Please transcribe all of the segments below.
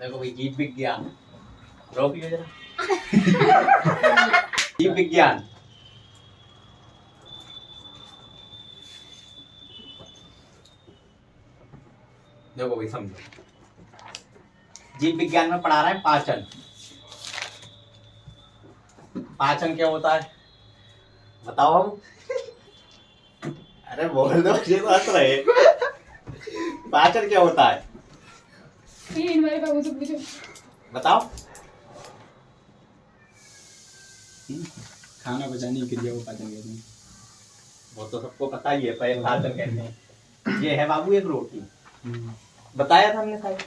देखो भाई जीव विज्ञान रोकिए जरा। जीव विज्ञान देखो भाई समझो, जीव विज्ञान में पढ़ा रहा है पाचन। पाचन क्या होता है बताओ हम। अरे बोल दो, ये तो हंस रहे। पाचन क्या होता है बताओ। खाना पचाने की क्रिया को पाचन कहते हैं। वो तो सबको पता ही है, पहले पाचन कहते हैं। ये है बाबू एक रोटी, बताया था हमने शायद।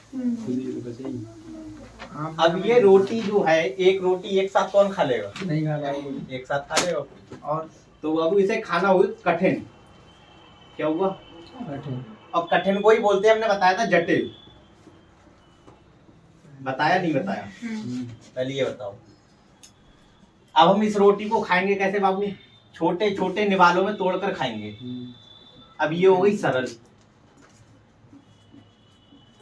अब ये रोटी जो है, एक रोटी एक साथ कौन खा लेगा? नहीं खा पाएगा, एक साथ खा लेगा। और तो बाबू इसे खाना हुई कठिन। क्या हुआ? कठिन। और कठिन को ही बोलते हैं, हमने बताया था जटिल। बताया नहीं बताया? पहले ये बताओ। अब हम इस रोटी को खाएंगे कैसे बाबू? छोटे छोटे निवालों में तोड़कर खाएंगे। अब ये हो गई सरल।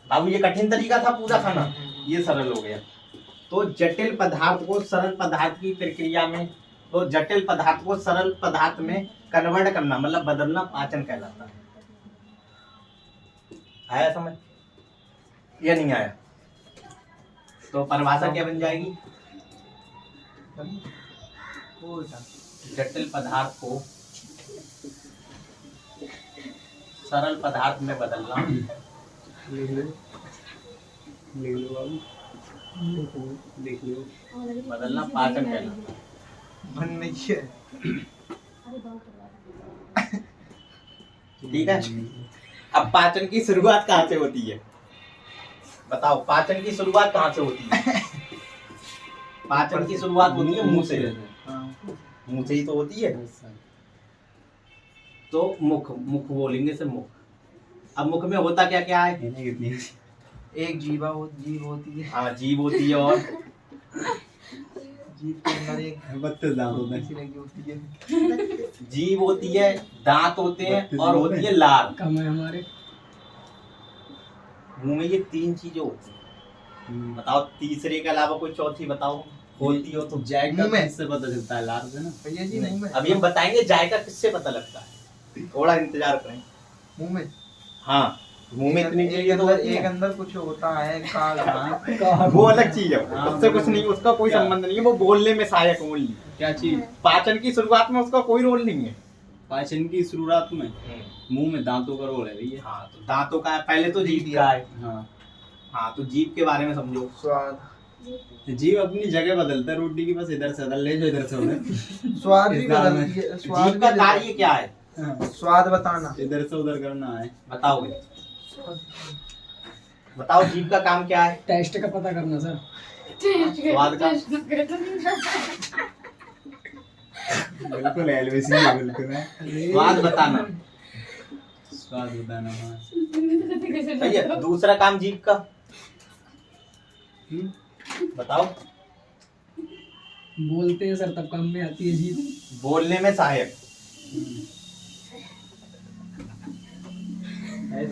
बाबू ये कठिन तरीका था पूरा खाना, ये सरल हो गया। तो जटिल पदार्थ को सरल पदार्थ की प्रक्रिया में, तो जटिल पदार्थ को सरल पदार्थ में कन्वर्ट करना मतलब बदलना पाचन कहलाता है। आया समझ या नहीं आया? तो परिभाषा क्या बन जाएगी? जटिल पदार्थ को सरल पदार्थ में बदलना। लिख लो बाबू, लिख लो। बदलना पाचन कहलाता है। मन नहीं है। ठीक है। अब पाचन की शुरुआत कहाँ से होती है बताओ? पाचन की शुरुआत कहाँ से होती है? पाचन की शुरुआत होती है मुंह से। मुंह से ही तो होती है। तो मुख, मुख बोलेंगे से मुख। अब मुख में होता क्या क्या है? एक जीव होती है। हाँ जीभ होती है, और जीव के अंदर एक 32 दांत होते ऐसी हैं। लगी होती है। जीभ होती है, दांत होते हैं, और होती है लार। कम है हमारे मुंह में ये तीन चीजें होती हैं। बताओ तीसरे के अलावा कोई चौथी बताओ होती हो तो। जायका मुंह में किससे पता चलता है? लार से ना। भैया जी मुंह में। अभी हम बताएंगे जायका किससे पता लगता है, थोड़ा इंतजार करें। मुंह में। हाँ मुंह में इतनी चीजें तो होती एक हैं। अंदर कुछ होता है काल। वो अलग चीज है, हाँ, उससे कुछ नहीं, उसका कोई क्या? संबंध नहीं है। वो बोलने में सहायक ओनली। क्या चीज? पाचन की शुरुआत में उसका कोई रोल नहीं है। पाचन की शुरुआत में मुंह में दांतों का रोल है भैया। हाँ तो दांतों का है, पहले तो जीभ का है। हाँ, हाँ तो जीभ के बारे में समझो। स्वाद। जीव अपनी जगह बदलता है रोटी की, बस इधर से उधर ले जाओ, इधर से उधर। स्वाद भी इस दाल में। बदलती है। स्वाद जीभ का भी कार्य क्या है हाँ, स्वाद बताना। इधर से उधर करना है। बताओगे? बताओ जीभ का काम क्या है? टेस्ट का पता करना सर। स्वाद का? बिल्कुल एलवीसी है, बिल्कुल है। स्वाद बताना। स्वाद बताना। हाँ, सही है। दूसरा काम जीभ का बताओ। बोलते हैं सर तब काम में आती है जीभ। बोलने में सहायक।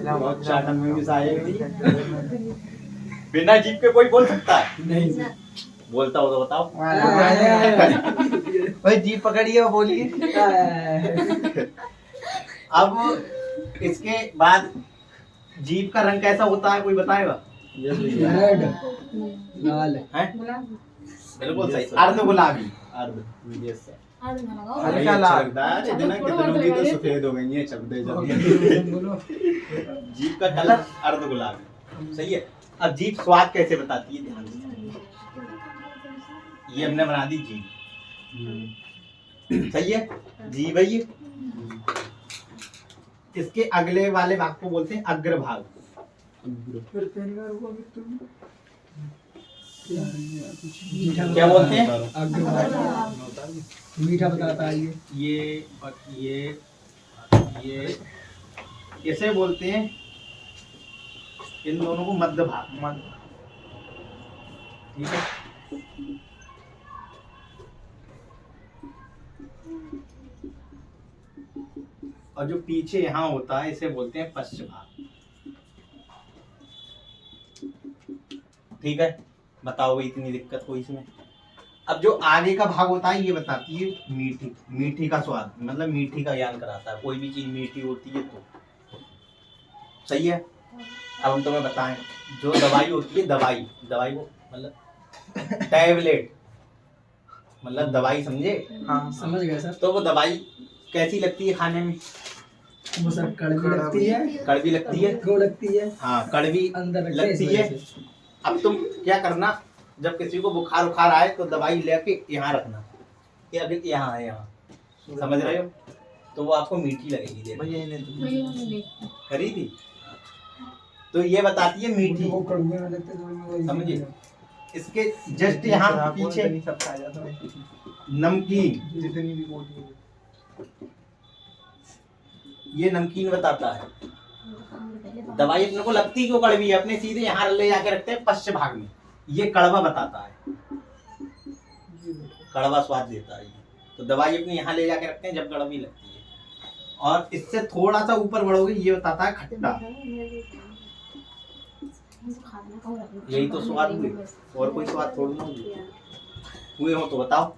बहुत चाटन में भी सहायक नहीं। बिना जीभ के कोई बोल सकता है? नहीं बोलता हो तो बताओ। भाई जीभ पकड़िए और बोलिए। अब इसके बाद जीभ का रंग कैसा होता है कोई बताएगा? रेड, लाल, हैं? बिल्कुल सही, अर्ध गुलाबी। अर्ध, यस सर। हल्का लाल। इतना कितनों की तो सफेद हो गई है चलते चलते। जीभ का कलर अर्ध गुलाबी। सही है। अब जीभ स्वाद कैसे बताती है ध्यान से। ये हमने बना दी जीभ। सही है। जीभ है ये। इसके अगले वाले भाग को बोलते हैं अग्रभाग। क्या बोलते हैं? मीठा बताता है ये और ये इसे बोलते हैं, इन दोनों को मध्य भाग। ठीक है। और जो पीछे यहाँ होता है इसे बोलते हैं पश्च भाग। ठीक है, बताओ भाई इतनी दिक्कत कोई इसमें। अब जो आगे का भाग होता है ये बताती है मीठी, मीठी का स्वाद, मतलब मीठी का ज्ञान कराता है। कोई भी चीज मीठी होती है तो सही है। अब हम तुम्हें बताएं, जो दवाई होती है, दवाई दवाई को मतलब टैबलेट, मतलब दवाई, समझे? हाँ समझ गए सर। तो वो दवाई कैसी लगती है खाने में? वो सर कड़वी लगती है, कड़वी लगती है, वो लगती है, हाँ कड़वी अंदर लगती है। अब तुम क्या करना, जब किसी को बुखार उखार आए तो दवाई लेके यहाँ रखना, ये अभी यहाँ है, यहाँ, समझ रहे हो? तो वो आपको मीठी लगेगी। देखो भैया इन्हें खरी थी, तो ये बताती है मीठी, वो कड़वे में लगते तो वो समझिए। इसके जस्ट यहाँ पीछे सब खा जाता है, नमकीन, जितनी भी बोटी है। ये नमकीन बताता है। दवाई अपने को लगती क्यों कड़वी है, अपने सीधे यहाँ ले जाके रखते हैं पश्च भाग में, ये कड़वा बताता है, कड़वा स्वाद देता है। तो दवाई अपने यहाँ ले जाके रखते हैं जब कड़वी लगती है। और इससे थोड़ा सा ऊपर बढ़ोगे, ये बताता है खट्टा। यही तो स्वाद हुए, और कोई स्वाद थोड़ी ना हुए हो तो बताओ।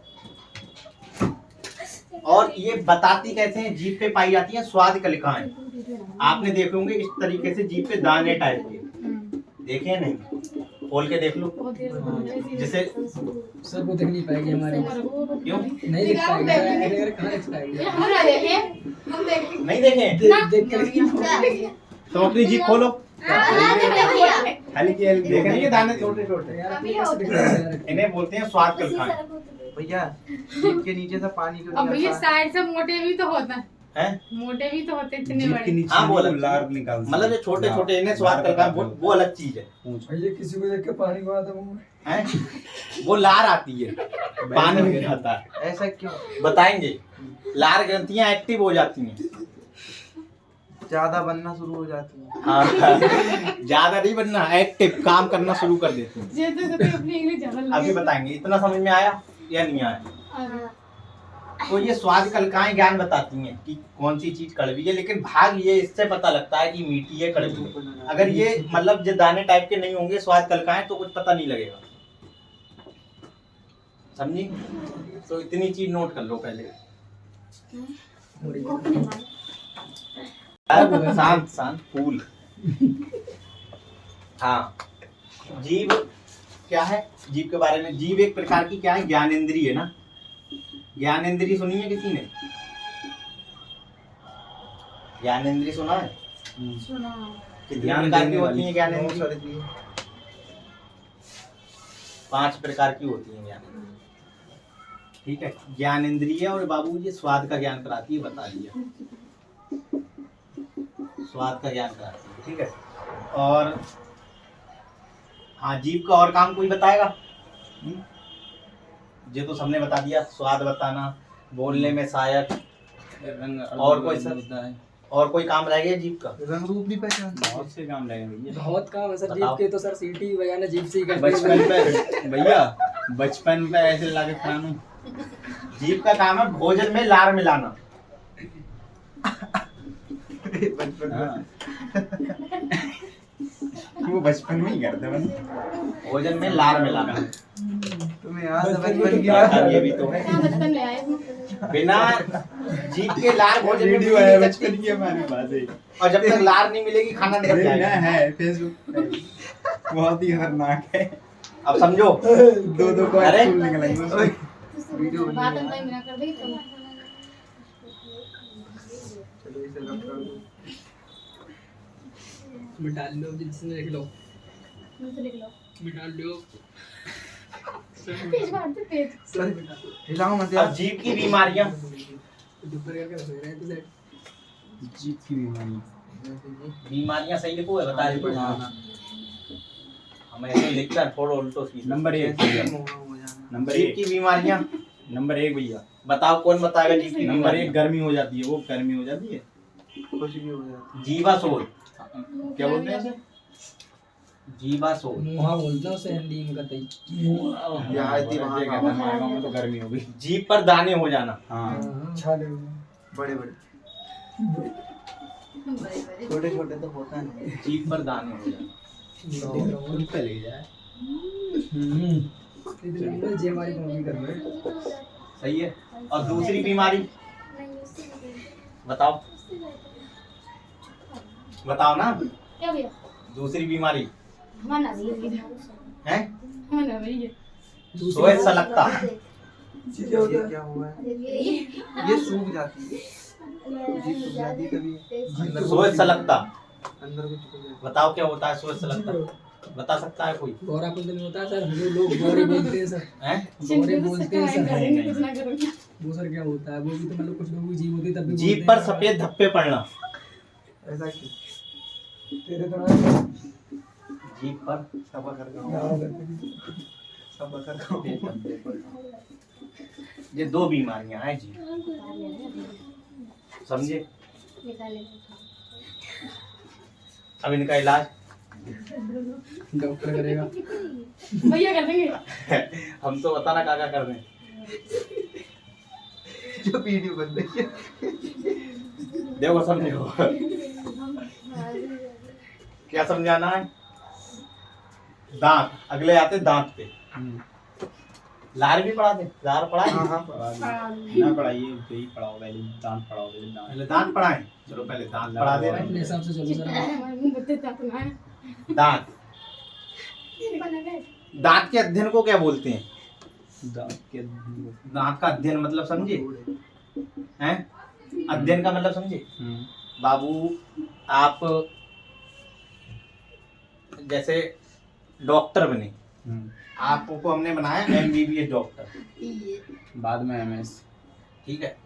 और ये बताती कैसे हैं, जीभ पे पाई जाती है स्वाद कलिकाएं। आपने देखे होंगे इस तरीके से जीभ पे दाने टाइप के, देखे हैं नहीं? खोल के देख लो, जैसे सर वो देख नहीं पाएगी हमारे, क्यों नहीं देख पाएगी, अगर कहाँ देख पाएगी, नहीं देखे? देख के तो अपनी जीभ खोलो, हल्की हल्की देखे नहीं ये दाने छोटे छोटे, यार अपने कैसे दिख रहा है? इन्हें बोलते हैं स्वाद कलिकाएं। भैया जीभ के नीचे से पानी क्यों अब नहीं ये आता? साइड से मोटे भी तो होता है, हैं? मोटे भी तो होते इतने जीभ के बड़े। नीचे हाँ, वो वो अलग लार निकालते मतलब जो छोटे छोटे इन्हें स्वाद कलिकाएं, वो अलग चीज है। भैया किसी को देख के पानी को आता मुंह में, हैं? वो लार आती है, पानी में जाता है। ऐसा क्यों? बताएंगे, लार ग्रंथियां एक्टिव हो जाती हैं। ज्यादा बनना शुरू हो जाती है। हाँ, ज्यादा नहीं बनना, एक्टिव काम करना शुरू कर देते हैं। ये तो कभी अपनी इंग्लिश ज्यादा अभी बताएंगे, इतना समझ में आया या नहीं आया? लगे। तो ये स्वाद कलिकाएं ज्ञान बताती हैं कि कौन सी चीज कड़वी है, लेकिन भाग ये इससे पता लगता है कि मीठी है कड़वी है। अगर ये मतलब जो दाने टाइप के नहीं होंगे स्वाद कलिकाएं, तो कुछ पता नहीं लगेगा, समझी? तो इतनी चीज नोट कर लो पहले। शांत शांत फूल। हाँ, जीव क्या है? जीव के बारे में, जीव एक प्रकार की क्या है, ज्ञानेंद्रिय है ना। ज्ञानेंद्रिय सुनी है किसी ने? ज्ञानेंद्रिय सुना है? कितनी प्रकार की होती है ज्ञानेंद्रिय? 5 प्रकार की होती है ज्ञानेंद्रिय। ठीक है, ज्ञानेंद्रिय और बाबू ये स्वाद का ज्ञान कराती है, बता दिया, स्वाद का ज्ञान कराती है। ठीक है, और हाँ, जीभ का और काम कोई बताएगा? ये तो सबने बता दिया, स्वाद बताना, बोलने में सहायक, और कोई सर, और कोई काम रह गया जीभ का? रंग रूप भी पहचान। बहुत से काम लगेंगे भैया। बहुत काम है सर जीभ बताओ। के, तो सर सीटी बजाना जीभ से ही करते बचपन हैं। पे भैया, बचपन पे ऐसे लाके खाना। जीभ का काम है भोजन में लार मिलाना। बचपन में हाँ। वो बचपन में ही करते बन। भोजन में लार मिलाना, तुम्हें याद है बचपन बचपन में की क्या बात? ये भी तो है। बचपन में आए बिना जीभ के लार भोजन में वीडियो मिल है नहीं बचपन सकती। की हमारी बात है। और जब तक लार नहीं मिलेगी खाना नहीं देखना जाएगा। है फेसबुक पे। बहुत ही खतरनाक है। अब समझो, 2-2 को अरे। फूल निकलेंगे उसमें। वीडियो बनी बात है। टाइम ना कर देगी तो चलो इसे रब कर दो। मिटा लो जिसने देख लो, मुझे लिख लो मिटा लो। पेज काट दे पेज। सर हिलाओ मत अब यार। जीभ की बीमारियां, ऊपर करके रख रहे हैं तो सर जीभ की बीमारी। बीमारियां सही लिखो है, बता रही हाँ। हम ऐसे ही लिखते हैं, थोड़ा उल्टो सीधा। नंबर 1 कैसे भैया। मोहा हो जाना। नंबर जीभ 1 की बीमारियां नंबर 1 भैया। बताओ, कौन बताएगा जीभ की नंबर 1 बीमारियां? गर्मी हो जाती है। वो गर्मी हो जाती है। कुछ भी हो जाता जीवाशोथ, क्या बोलते हैं इसे? जीवाशोथ, वहाँ बोलते हैं उसे हिंदी में कतई। है। यहाँ इतनी वहाँ ये कहते हैं हमारे गाँव में तो गर्मी हो गई। जीभ पर दाने हो जाना। हाँ। छाले बड़े बड़े छोटे छोटे तो होता नहीं। जीभ पर दाने हो जाना। खुद पे ले जाए। जे हमारी मम्मी कर रहे हैं। सही है। और दूसरी बीमारी बताओ, बताओ ना। क्या भैया दूसरी बीमारी हमारा भैया है हमारा भैया सोए सलगता। ये क्या हुआ है? ये सूख जाती है, जी सूख जाती है कभी अंदर सोए सलगता अंदर कुछ हो जाता बताओ क्या होता है सोए सलगता? बता सकता है कोई? गौरा कुछ नहीं होता सर, हम लोग गौरे बोलते हैं सर। हैं? गौरे बोलते हैं सर। नहीं, नहीं। कुछ ना करूँगी। वो सर क्या होता है, वो भी तो मतलब कुछ लोगों की जीव होती है तब भी जीभ बोलते पर हैं। सफेद धब्बे पड़ना। है। ऐसा क्यों? तेरे तो ना जीभ पर सबा कर गाँव करते सबा कर सफेद धब्बे पड़ना। ये दो बीमारियां हैं जी, समझे? अब इनका इलाज डॉक्टर करेगा। भैया कर देंगे। हम तो बताना क्या कर दें। जो वीडियो बन रही है। देखो समझो क्या समझाना है। दांत अगले आते दांत पे। लार भी पढ़ा दे, लार पढ़ा हाँ है? हाँ ना पढ़ाइए, यही पढ़ाओ पहले, दांत पढ़ाओ पहले, दांत। पहले दांत पढ़ाएं। चलो पहले दांत पढ़ा दे रहे अपने हैं। हिसाब से चलो सर। हमारे मुंह बत्ते तापना है। दांत, दांत के अध्ययन को क्या बोलते हैं? दांत के दांत का अध्ययन मतलब समझे हैं? अध्ययन का मतलब समझे? बाबू आप जैसे डॉक्टर बने, आपको हमने बनाया MBBS डॉक्टर, बाद में MS। ठीक है।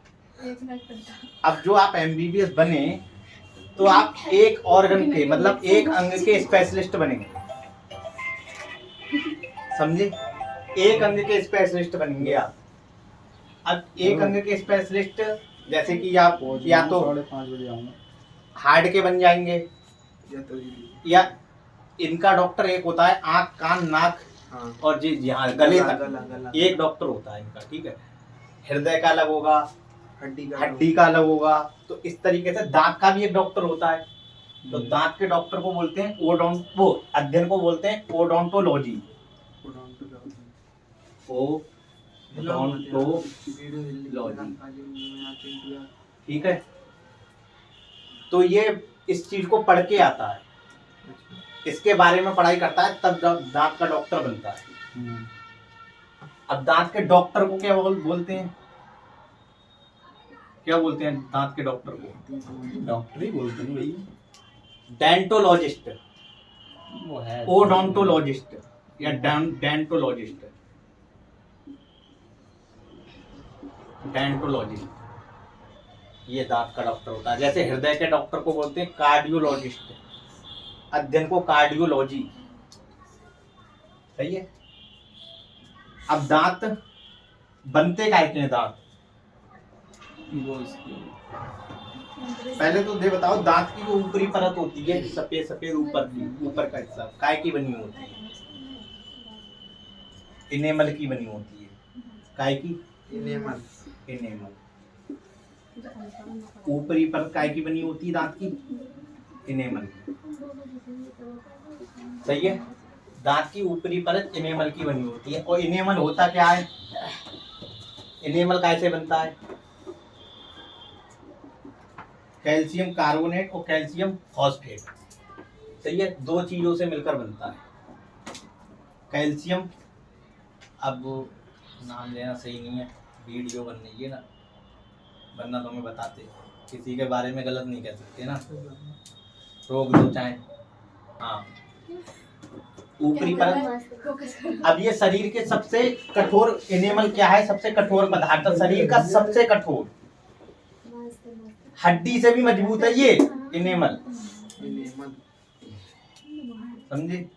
एक मिनट करता। अब जो आप MBBS बने तो आप एक ऑर्गन के मतलब एक अंग के स्पेशलिस्ट बनेंगे, समझे? एक अंग के स्पेशलिस्ट बनेंगे आप। अब एक अंग के स्पेशलिस्ट जैसे कि आप या तो 5:30 बजे आऊंगा। हार्ट के बन जाएंगे, या तो या इनका डॉक्टर एक होता है आंख कान नाक हाँ और जी यहाँ गले तक गला एक डॉक्टर होता है इनका, ठीक है। हृदय का अलग होगा, हड्डी का अलग होगा। तो इस तरीके से दांत का भी एक डॉक्टर होता है। तो दांत के डॉक्टर को बोलते हैं वो अध्ययन को बोलते हैं ओडोंटोलॉजी। ठीक है। तो ये इस चीज को पढ़ के आता है, इसके बारे में पढ़ाई करता है, तब दांत का डॉक्टर बनता है। अब दांत के डॉक्टर को क्या बोलते हैं? क्या बोलते हैं दांत के डॉक्टर को? डॉक्टर ही बोलते हैं भाई। डेंटोलॉजिस्ट, वो है ओडोंटोलॉजिस्ट या डेंटोलॉजिस्ट। डेंटोलॉजिस्ट ये दांत का डॉक्टर होता है। जैसे हृदय के डॉक्टर को बोलते हैं कार्डियोलॉजिस्ट, अध्ययन को कार्डियोलॉजी, सही है। अब दांत बनते काय के हैं दांत? पहले तो ये बताओ, दांत की जो ऊपरी परत होती है सफेद सफेद ऊपर का हिस्सा काय की बनी होती है? इनेमल की बनी होती है। काय की? इनेमल। ऊपरी परत काय की बनी होती है दांत की? इनेमल की, सही है। दांत की ऊपरी परत इनेमल की बनी होती है। और इनेमल होता क्या है? इनेमल कैसे बनता है? कैल्शियम कार्बोनेट और कैल्शियम फॉस्फेट, सही है। दो चीजों से मिलकर बनता है कैल्शियम। अब नाम लेना सही नहीं है, वीडियो बन रही है ना, वरना तो हमें बताते, किसी के बारे में गलत नहीं कह सकते ना, रोक दो चाहे। हाँ, ऊपरी परत। अब ये शरीर के सबसे कठोर इनेमल क्या है? सबसे कठोर पदार्थ, शरीर का सबसे कठोर, हड्डी से भी मजबूत है ये इनेमल, समझे?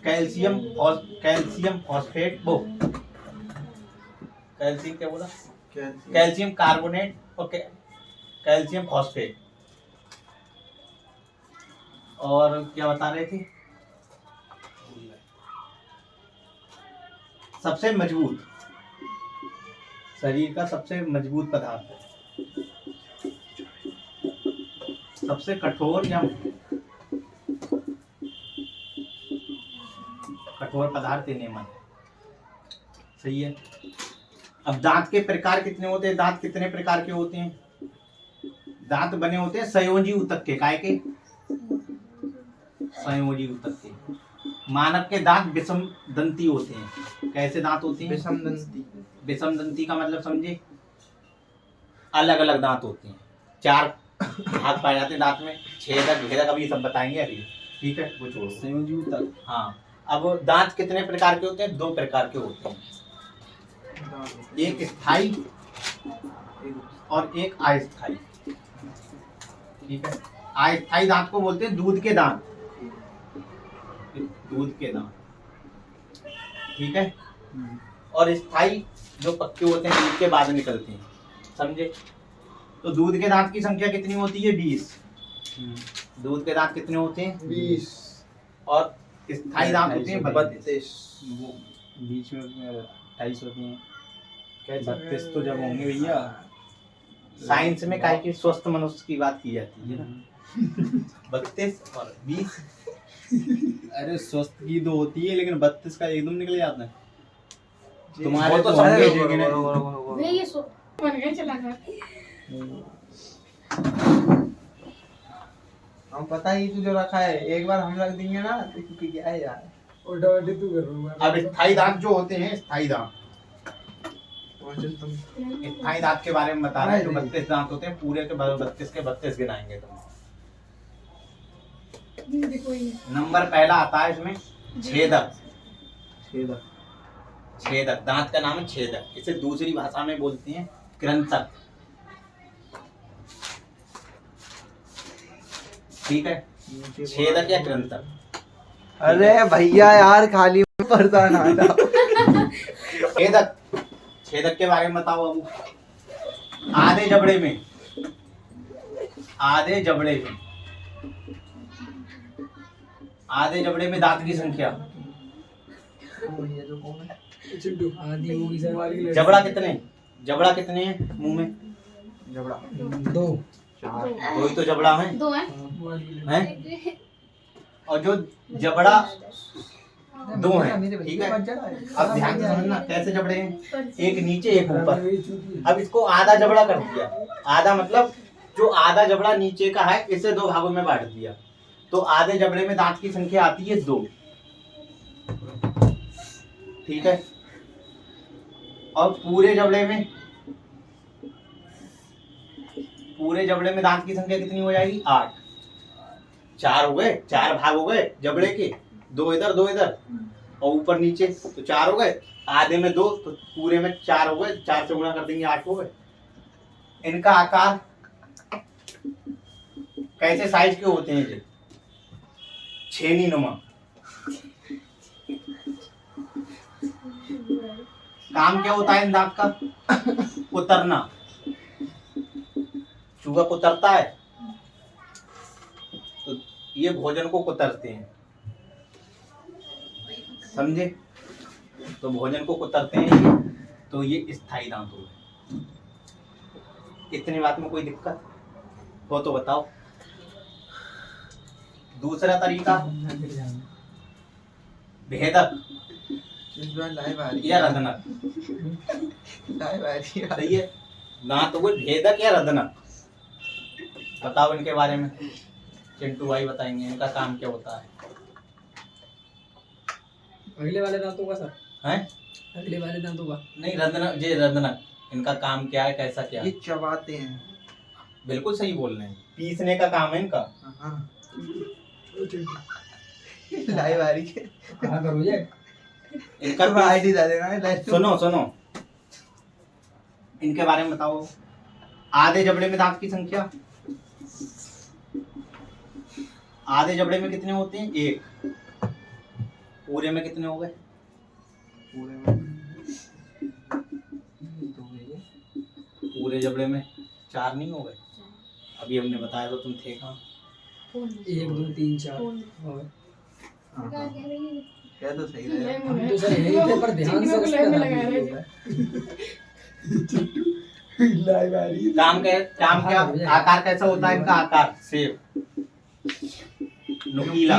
कैल्शियम फॉस्फेट, वो कैल्शियम क्या बोला? कैल्शियम कार्बोनेट और कैल्शियम फॉस्फेट। और क्या बता रहे थे? सबसे मजबूत, शरीर का सबसे मजबूत पदार्थ है, सबसे कठोर या कठोर पदार्थ नियमन। सही है। अब दांत के प्रकार कितने होते हैं? दांत कितने प्रकार के होते हैं? दांत बने होते हैं संयोजी ऊतक के। काय के? संयोजी ऊतक के। मानव के दांत विषम दंती होते हैं। कैसे दांत होते हैं? विषम दंती। विषम दंती का मतलब समझे? अलग अलग दांत होते हैं। 4 भाग पाए जाते हैं दांत में, छेदक भेदक, अभी सब बताएंगे अभी। ठीक है, वो छोड़ो। संयोजी ऊतक। हाँ, अब दांत कितने प्रकार के होते हैं? 2 प्रकार के होते हैं, एक स्थायी और एक अस्थायी। ठीक है, अस्थायी दांत को बोलते हैं दूध के दांत। दूध के दांत, ठीक है। और स्थायी जो पक्के होते हैं, दूध के बाद निकलते हैं, समझे? तो दूध के दांत की संख्या कितनी होती है? 20। दूध के दांत कितने होते हैं? 20। और स्थायी दांत होते हैं 32। वो बीच में 28 होती हैं। 32 तो जब होंगे भैया। साइंस में काय की स्वस्थ मनुष्य की बात की जाती है ना। 32 और 20। अरे स्वस्थ की 2 होती है, लेकिन 32 का एकदम निकल जाता है। वो तुम्हारे तो तो समझे होंगे जो जो कि नहीं। वे ये सो बन गए चला गया। हम पता ही तू जो रखा है, एक बार हम रख देंगे ना तो क्योंकि क्या है यार। उल्टा उल्टी तू कर रहा है। अब स्थायी दांत जो होते हैं, स्थायी दांत, पहुंचो तुम। स्थायी दांत के बारे में बता रहे हैं। जो 32 दांत होते हैं, पूरे के 32 के 32 गिनाएंगे तुम। देखो ये नंबर पहला आता है इसमें छेदक। छेदक। छेदक दांत का नाम है छेदक। इसे दूसरी भाषा में बोलते हैं कृंतक। ठीक है, छेदक या कृंतक। अरे भैया यार खाली परेशान आ जाओ। छेदक, छेदक के बारे में बताओ अब। आधे जबड़े में, आधे जबड़े में, आधे जबड़े में दांत की संख्या। भैया जो कौन है? चिंटू आदि होगी सर वाली। जबड़ा कितने? जबड़ा कितने हैं मुंह में? जबड़ा 2 4। 2 ही तो जबड़ा है, 2 है। हैं? और जो जबड़ा 2 है, ठीक है। अब ध्यान से समझना कैसे जबड़े हैं, एक नीचे एक ऊपर। अब इसको आधा जबड़ा कर दिया। आधा मतलब जो आधा जबड़ा नीचे का है, इसे 2 भागों में बांट दिया। तो आधे जबड़े में दांत की संख्या आती है 2। ठीक है। और पूरे जबड़े में, पूरे जबड़े में दांत की संख्या कितनी हो जाएगी? 8। 4 हो गए, 4 भाग हो गए जबड़े के, 2 इधर 2 इधर, और ऊपर नीचे तो 4 हो गए। आधे में 2 तो पूरे में 4 हो गए। 4 से गुणा कर देंगे 8 हो गए। इनका आकार कैसे साइज के होते हैं? ये छेनी नुमा। काम क्या होता है इन दांत का? कुतरना। चूहा कुतरता है, तो ये भोजन को कुतरते हैं, समझे? तो भोजन को कुतरते हैं ये, तो ये स्थायी दांत हो गए। इतनी बात में कोई दिक्कत हो तो बताओ। दूसरा तरीका भेदक या रदनक। सही है, दांत हो गए भेदक या रदनक। बताओ इनके बारे में। चिंटू भाई बताएंगे इनका काम क्या होता है। अगले वाले दांतों का सर? हैं? अगले वाले दांतों का नहीं, रदनक, ये रदनक, इनका काम क्या है, कैसा क्या है? ये चबाते हैं। बिल्कुल सही बोल रहे हैं, पीसने का काम है इनका। हाँ। लाइव आ रही है। हाँ करो ये। इनका तो आईडी दे देना। सुनो सुनो, इनके बारे में बताओ। आधे जबड़े में दांत की संख्या, आधे जबड़े में कितने होते हैं? 1। पूरे में कितने हो गए? पूरे में पूरे जबड़े में 4 नहीं हो गए? अभी हमने बताया तो तुम थे कहाँ? 1 2 3 4 और क्या तो सही है। हम तो सर यही थे, पर ध्यान से उस पे लाइव आ रही है। काम क्या, आकार कैसा होता है इनका? आकार सेब, नुकीला।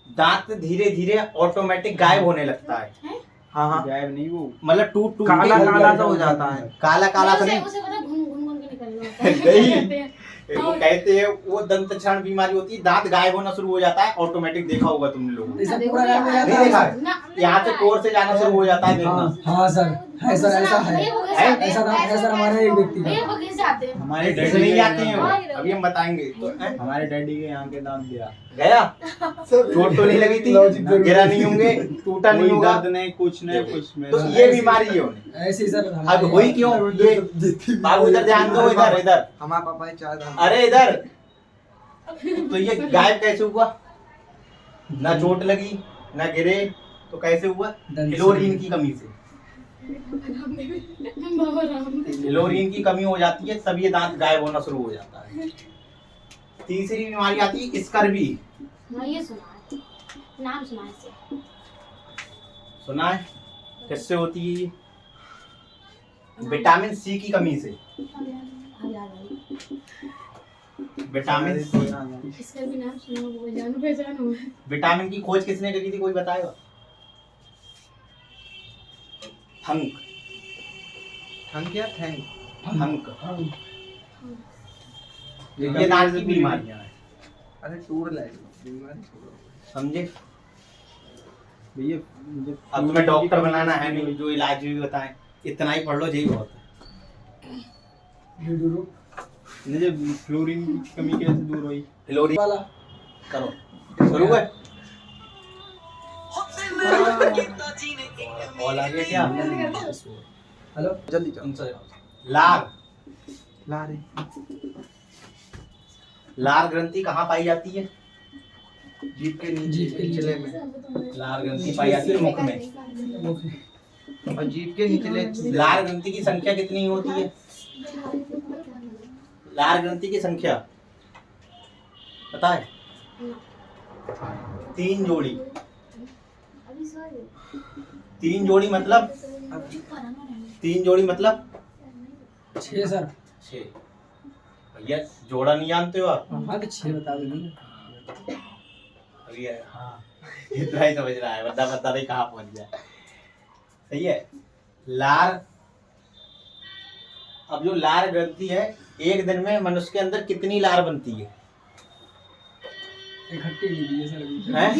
दांत धीरे धीरे ऑटोमेटिक गायब होने लगता है। हाँ हाँ गायब नहीं वो मतलब टूट टूट काला के काला सा हो जाता है। काला काला तो नहीं, उसे पता घूम घूम घूम के निकलना होता है। नहीं। कहते हैं। वो कहते हैं वो दंत क्षरण बीमारी होती है, दांत गायब होना शुरू हो जाता है ऑटोमेटिक। देखा होगा तुमने लोगों ने, ऐसा पूरा गायब हो जाता नहीं है देखा सर। है? यहाँ से कोर से जाना शुरू हो जाता है, देखना। हाँ सर, है सर, ऐसा है, भैया वो कैसे आते हैं? ऐसा दांत है सर हमारे एक व्यक्ति भैया का। वो कैसे आते हैं? हमारे कैसे डैडी नहीं के आते हैं वो, यहाँ- अभी हम बताएंगे तो हैं? हमारे डैडी के यहाँ के दांत गया, गया चोट तो नहीं लगी थी, गिरा नहीं होंगे, टूटा नहीं कोई होगा, दर्द नहीं, कुछ नहीं, कुछ में तो ये बीमारी है उन्हें। ऐसी सर अब हमारे हुई क्यों ये? बाबू इधर ध्यान दो, इधर इधर, हमारे पापा ही चार दांत। अरे इधर। तो ये गायब कैसे हुआ? ना चोट लगी ना गिरे, तो कैसे हुआ? दंत क्लोरीन की कमी से। बाबा रामदेव। क्लोरीन की कमी हो जाती है, तब ये दांत गायब होना शुरू हो जाता है। तीसरी बीमारी आती है स्कर्वी। हाँ ये सुना है, नाम सुना है इससे। सुना है? किससे होती है ये? विटामिन सी की कमी से। विटामिन सी, इसका भी नाम सुना वो जानो पहचान हुआ है। विटामिन की खोज किसने करी थी, कोई बताएगा? हंक, थैंक या थैंक। हंक। हाँ, ये दांत की बीमारियां हैं, अरे टूर लाएगा बीमारी छोड़ो। समझे? भैया मुझे अब तुम्हें डॉक्टर बनाना है नहीं, जो इलाज भी बताएं, इतना ही पढ़ लो, यही बहुत है। ड्यूडू मुझे फ्लोरीन की कमी कैसे दूर हुई? फ्लोरीन वाला करो, शुरू है। कॉल आ गया क्या? हेलो, जल्दी जाओ। उनसे लार, ला रे। लार ग्रंथि कहाँ पाई जाती है? जीभ के नीचे जीभ के निचले में। लार ग्रंथि पाई जाती है मुख में। और जीभ के निचले लार ग्रंथि की संख्या कितनी होती है? लार ग्रंथि की संख्या पता है? 3 जोड़ी। 3 जोड़ी मतलब 3 जोड़ी मतलब 6 सर। 6। भैया जोड़ा नहीं जानते हो आप? हाँ तो 6 बता दो। अभी हाँ इतना ही समझ रहा है, बता नहीं कहाँ पहुंच गया। सही है। लार, अब जो लार ग्रंथि है, एक दिन में मनुष्य के अंदर कितनी लार बनती है? इकट्ठी नहीं दी है सर अभी। हैं?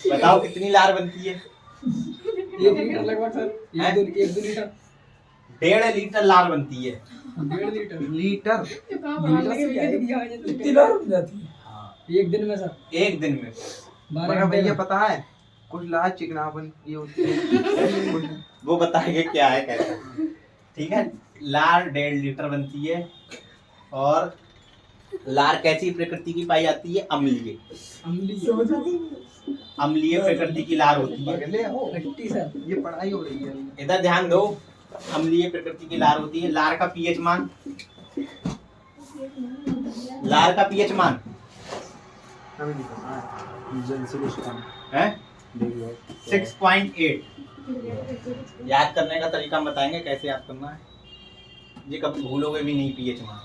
बताओ कितनी लार बनती है? 1 लीटर लगभग सर। 1-2 लीटर। 1.5 लीटर लार बनती है। 1.5 लीटर। लीटर। तो कहाँ बाहर लीटर से लगे भी हुए आएगी यहाँ जितनी लीटर बन जाती है। हाँ, एक दिन में सर। एक दिन में। 12 मगर घंटे भैया में। पता है कुछ लाज चिकनापन ये होती है। वो बताएंगे क्या है कैसा। ठीक है। लार 1.5 लीटर बनती है, और लार कैसी प्रकृति की पाई जाती है? अम्लीय। अम्लीय प्रकृति की लार होती है। ले आओ। खट्टी सर। ये पढ़ाई हो रही है। इधर ध्यान दो, अम्लीय प्रकृति की लार होती है। लार का पीएच मान, लार का पीएच मान हमें नहीं पता है। जल्द से कुछ काम है देख लो। 6.8। याद करने का तरीका हम बताएंगे कैसे याद करना है। ये कभी भूलोगे भी नहीं पीएच मान,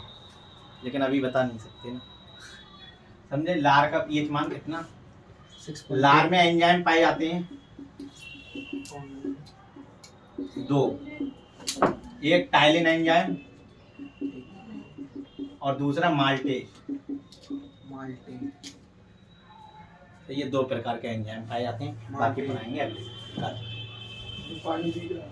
लेकिन अभी बता नहीं सकते ना। समझे? लार का पीएच मान कितना? 6. लार में एंजाइम पाए जाते हैं 2, एक टाइलिन एंजाइम और दूसरा माल्टेज। माल्टे। तो ये 2 प्रकार के एंजाइम पाए जाते हैं। बाकी पढ़ाएंगे अगले क्लास में। पानी पी रहा।